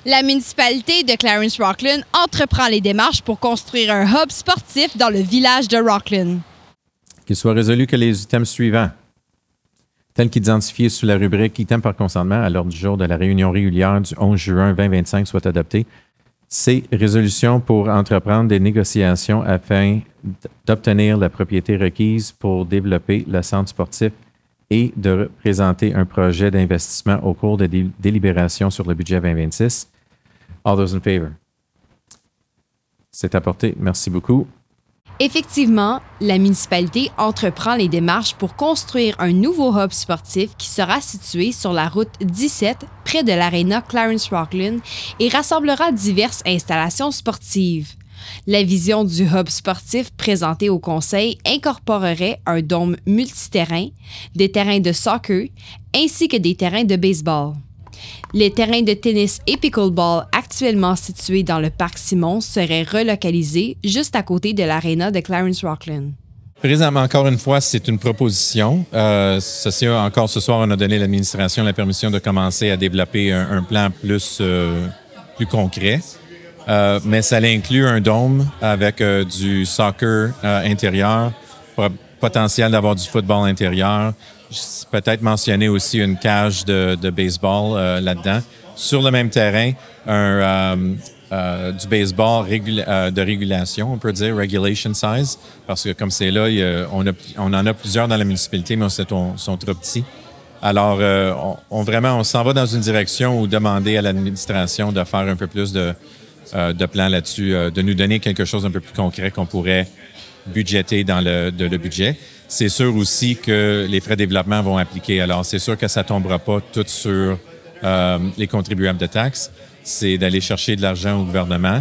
La municipalité de Clarence-Rockland entreprend les démarches pour construire un hub sportif dans le village de Rockland. Qu'il soit résolu que les items suivants, tels qu'identifiés sous la rubrique items par consentement à l'ordre du jour de la réunion régulière du 11 juin 2025, soient adoptés. C. Résolution pour entreprendre des négociations afin d'obtenir la propriété requise pour développer le centre sportif et de présenter un projet d'investissement au cours des délibérations sur le budget 2026. All those in favor? C'est apporté. Merci beaucoup. Effectivement, la municipalité entreprend les démarches pour construire un nouveau hub sportif qui sera situé sur la route 17 près de l'aréna Clarence-Rockland et rassemblera diverses installations sportives. La vision du hub sportif présenté au conseil incorporerait un dôme multiterrain, des terrains de soccer ainsi que des terrains de baseball. Les terrains de tennis et pickleball actuellement situés dans le parc Simon seraient relocalisés juste à côté de l'aréna de Clarence-Rockland. Présentement, encore une fois, c'est une proposition. Encore ce soir, on a donné à l'administration la permission de commencer à développer un plan plus concret. Mais ça inclut un dôme avec du soccer intérieur, potentiel d'avoir du football intérieur. Peut-être mentionner aussi une cage de baseball là-dedans. Sur le même terrain, du baseball de régulation, on peut dire, regulation size, parce que comme c'est là, on en a plusieurs dans la municipalité, mais sont trop petits. Alors, on s'en va dans une direction où demander à l'administration de faire un peu plus de plans là-dessus, de nous donner quelque chose un peu plus concret qu'on pourrait budgéter dans le budget. C'est sûr aussi que les frais de développement vont appliquer. Alors, c'est sûr que ça ne tombera pas tout sur les contribuables de taxes. C'est d'aller chercher de l'argent au gouvernement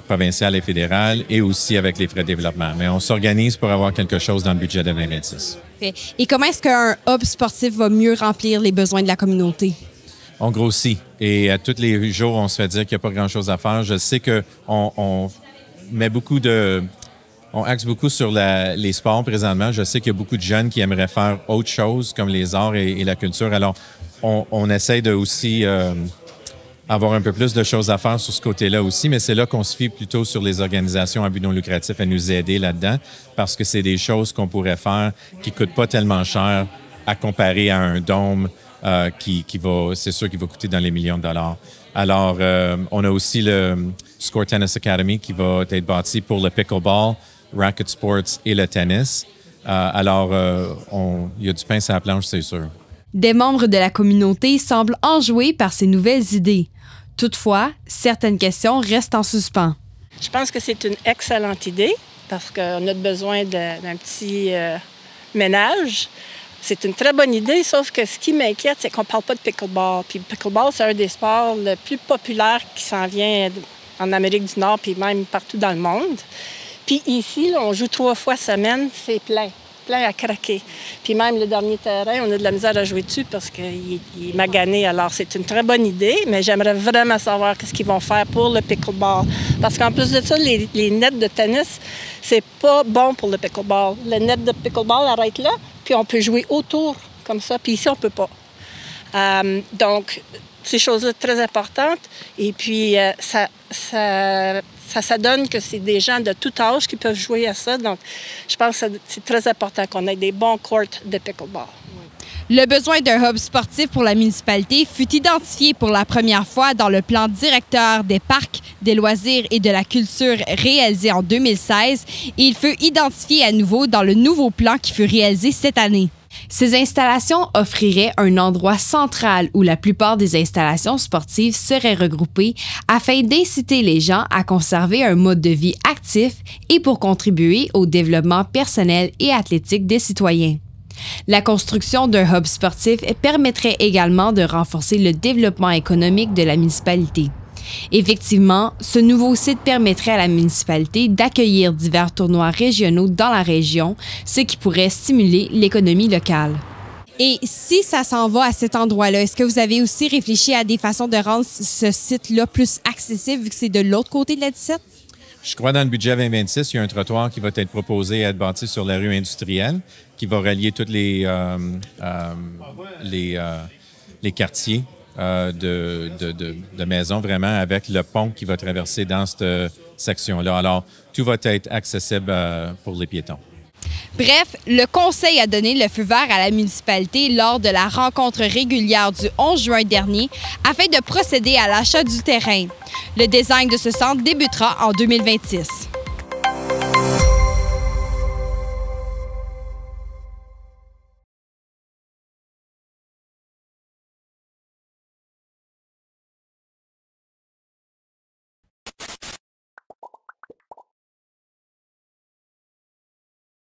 provincial et fédéral et aussi avec les frais de développement. Mais on s'organise pour avoir quelque chose dans le budget de 2026. Et comment est-ce qu'un hub sportif va mieux remplir les besoins de la communauté? On grossit. Et tous les jours, on se fait dire qu'il n'y a pas grand-chose à faire. Je sais qu'on met beaucoup on axe beaucoup sur les sports présentement. Je sais qu'il y a beaucoup de jeunes qui aimeraient faire autre chose comme les arts et la culture. Alors, on essaie de aussi avoir un peu plus de choses à faire sur ce côté-là aussi, mais c'est là qu'on se fie plutôt sur les organisations à but non lucratif à nous aider là-dedans parce que c'est des choses qu'on pourrait faire qui ne coûtent pas tellement cher à comparer à un dôme c'est sûr qu'il va coûter dans les millions de dollars. Alors, on a aussi le Score Tennis Academy qui va être bâti pour le pickleball, racket sports et le tennis. Alors, il y a du pain sur la planche, c'est sûr. Des membres de la communauté semblent enjoués par ces nouvelles idées. Toutefois, certaines questions restent en suspens. Je pense que c'est une excellente idée parce qu'on a besoin d'un petit ménage. C'est une très bonne idée, sauf que ce qui m'inquiète, c'est qu'on ne parle pas de pickleball. Puis le pickleball, c'est un des sports le plus populaires qui s'en vient en Amérique du Nord puis même partout dans le monde. Puis ici, là, on joue 3 fois semaine, c'est plein à craquer. Puis même le dernier terrain, on a de la misère à jouer dessus parce qu'il est magané. Alors, c'est une très bonne idée, mais j'aimerais vraiment savoir qu'est-ce qu'ils vont faire pour le pickleball. Parce qu'en plus de ça, les nets de tennis, c'est pas bon pour le pickleball. Le net de pickleball arrête là, puis on peut jouer autour comme ça. Puis ici, on peut pas. Donc, ces choses-là très importantes. Et puis, ça donne que c'est des gens de tout âge qui peuvent jouer à ça. Donc, je pense que c'est très important qu'on ait des bons courts de pickleball. Le besoin d'un hub sportif pour la municipalité fut identifié pour la première fois dans le plan directeur des parcs, des loisirs et de la culture réalisé en 2016 et il fut identifié à nouveau dans le nouveau plan qui fut réalisé cette année. Ces installations offriraient un endroit central où la plupart des installations sportives seraient regroupées afin d'inciter les gens à conserver un mode de vie actif et pour contribuer au développement personnel et athlétique des citoyens. La construction d'un hub sportif permettrait également de renforcer le développement économique de la municipalité. Effectivement, ce nouveau site permettrait à la municipalité d'accueillir divers tournois régionaux dans la région, ce qui pourrait stimuler l'économie locale. Et si ça s'en va à cet endroit-là, est-ce que vous avez aussi réfléchi à des façons de rendre ce site-là plus accessible vu que c'est de l'autre côté de la 17? Je crois dans le budget 2026, il y a un trottoir qui va être proposé à être bâti sur la rue industrielle qui va relier tous les quartiers de maisons, vraiment, avec le pont qui va traverser dans cette section-là. Alors, tout va être accessible pour les piétons. Bref, le conseil a donné le feu vert à la municipalité lors de la rencontre régulière du 11 juin dernier afin de procéder à l'achat du terrain. Le design de ce centre débutera en 2026.